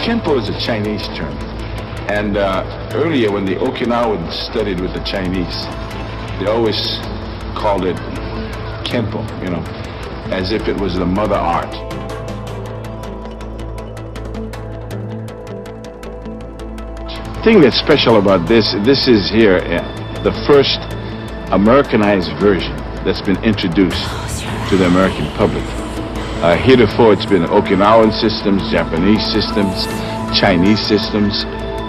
Kenpo is a Chinese term. And earlier when the Okinawans studied with the Chinese, they always called it Kenpo, you know, as if it was the mother art. The thing that's special about this is here the first Americanized version that's been introduced to the American public. Heretofore it's been Okinawan systems, Japanese systems, Chinese systems.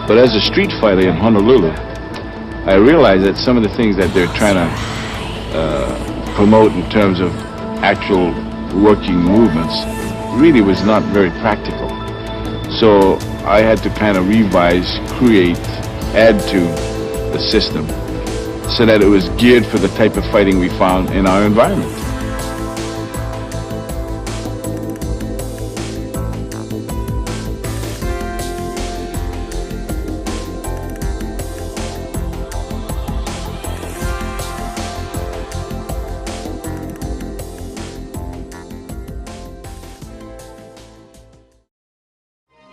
But as a street fighter in Honolulu, I realized that some of the things that they're trying to promote in terms of actual working movements really was not very practical. So I had to kind of revise, create, add to the system so that it was geared for the type of fighting we found in our environment.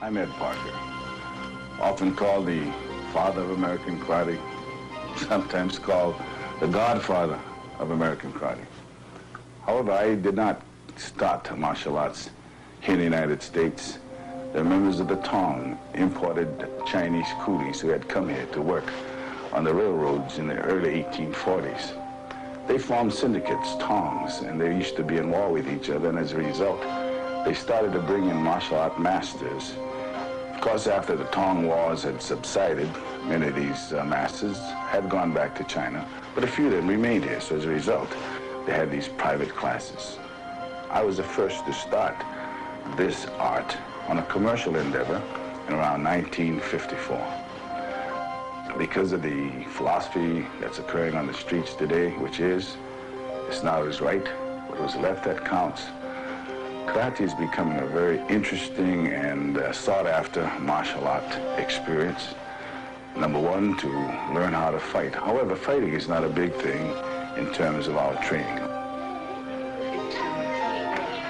I'm Ed Parker, often called the father of American karate, sometimes called the godfather of American karate. However, I did not start martial arts here in the United States. The members of the Tong imported Chinese coolies who had come here to work on the railroads in the early 1840s. They formed syndicates, Tongs, and they used to be in war with each other, and as a result, they started to bring in martial art masters. Of course, after the Tong Wars had subsided, many of these masters had gone back to China, but a few of them remained here, so as a result, they had these private classes. I was the first to start this art on a commercial endeavor in around 1954. Because of the philosophy that's occurring on the streets today, which is, it's not always right, what was left that counts. Karate is becoming a very interesting and sought-after martial art experience. Number one, to learn how to fight. However, fighting is not a big thing in terms of our training.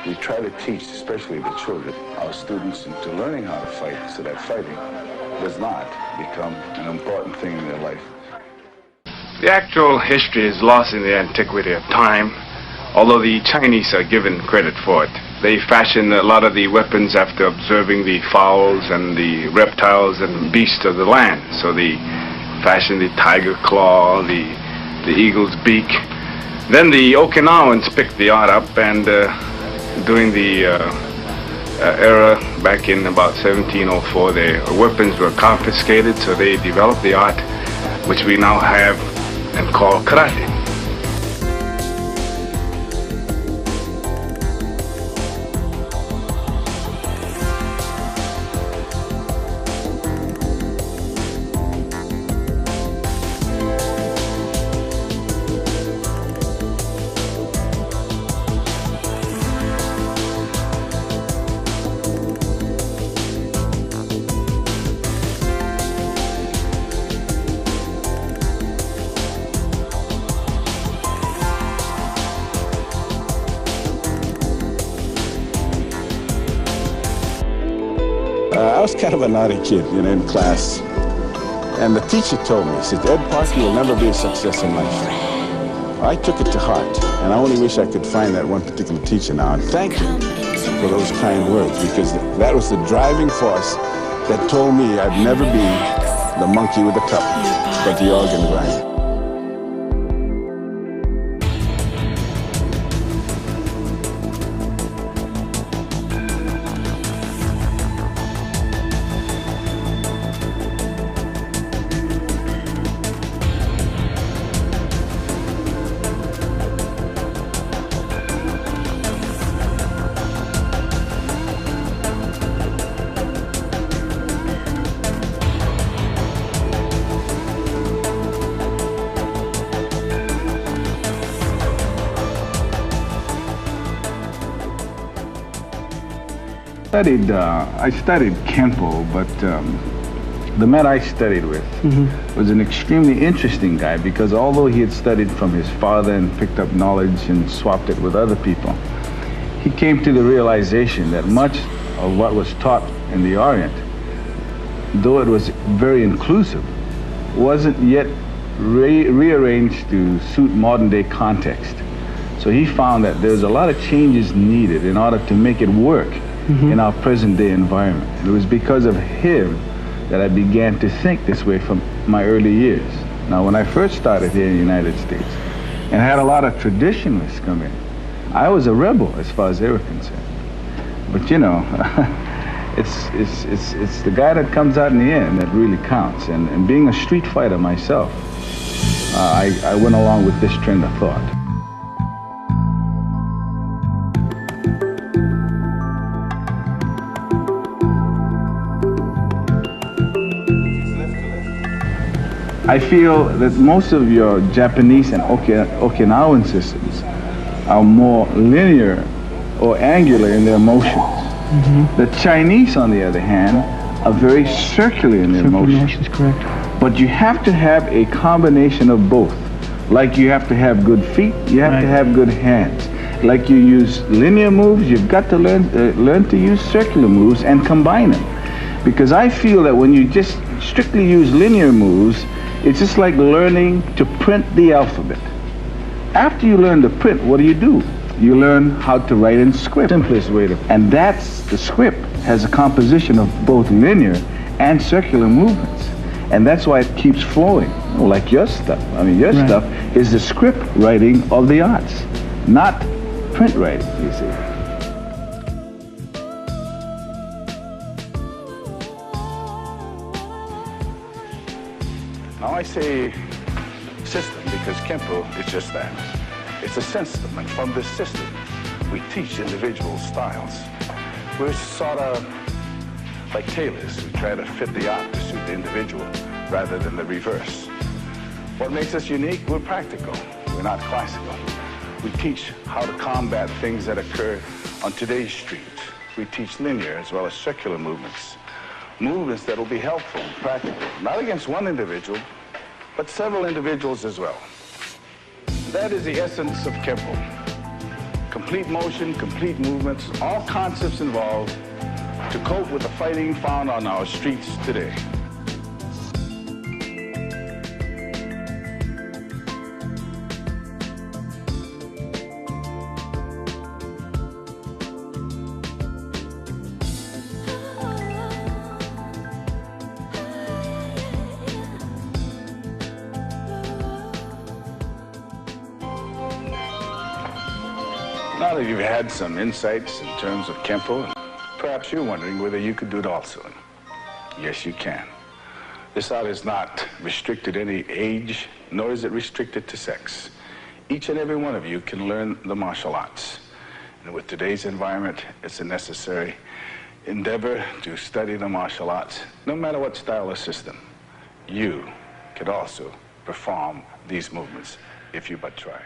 We try to teach, especially the children, our students, into learning how to fight so that fighting does not become an important thing in their life. The actual history is lost in the antiquity of time, although the Chinese are given credit for it. They fashioned a lot of the weapons after observing the fowls and the reptiles and beasts of the land. So they fashioned the tiger claw, the eagle's beak. Then the Okinawans picked the art up, and during the era back in about 1704, their weapons were confiscated, so they developed the art which we now have and call karate. I was kind of a naughty kid, you know, in class. And the teacher told me, he said, Ed Parker, you'll never be a success in life. I took it to heart, and I only wish I could find that one particular teacher now and thank him for those kind words, because that was the driving force that told me I'd never be the monkey with the cup, but the organ grinder. I studied Kenpo, but the man I studied with was an extremely interesting guy, because although he had studied from his father and picked up knowledge and swapped it with other people, he came to the realization that much of what was taught in the Orient though it was very inclusive, wasn't yet rearranged to suit modern day context. So he found that there's a lot of changes needed in order to make it work in our present day environment. And it was because of him that I began to think this way from my early years. Now, when I first started here in the United States and had a lot of traditionalists come in, I was a rebel as far as they were concerned. But you know, it's the guy that comes out in the end that really counts. And being a street fighter myself, I went along with this trend of thought. I feel that most of your Japanese and Okinawan systems are more linear or angular in their motions. The Chinese, on the other hand, are very circular in their motions. Correct. But you have to have a combination of both. Like you have to have good feet, you have to have good hands. Like you use linear moves, you've got to learn to use circular moves and combine them. Because I feel that when you just strictly use linear moves, it's just like learning to print the alphabet. After you learn to print, what do? You learn how to write in script. Simplest way to. And that's the script has a composition of both linear and circular movements. And that's why it keeps flowing, like your stuff. I mean, your stuff is the script writing of the arts, not print writing, you see. Now I say system because Kempo is just that. It's a system, and from this system, we teach individual styles. We're sort of like tailors who try to fit the art to suit the individual rather than the reverse. What makes us unique? We're practical. We're not classical. We teach how to combat things that occur on today's street. We teach linear as well as circular movements. Movements that will be helpful and practical, not against one individual, but several individuals as well. That is the essence of Kempo. Complete motion, complete movements, all concepts involved to cope with the fighting found on our streets today. Now that you've had some insights in terms of Kempo, perhaps you're wondering whether you could do it also. Yes, you can. This art is not restricted to any age, nor is it restricted to sex. Each and every one of you can learn the martial arts. And with today's environment, it's a necessary endeavor to study the martial arts, no matter what style or system. You could also perform these movements if you but try.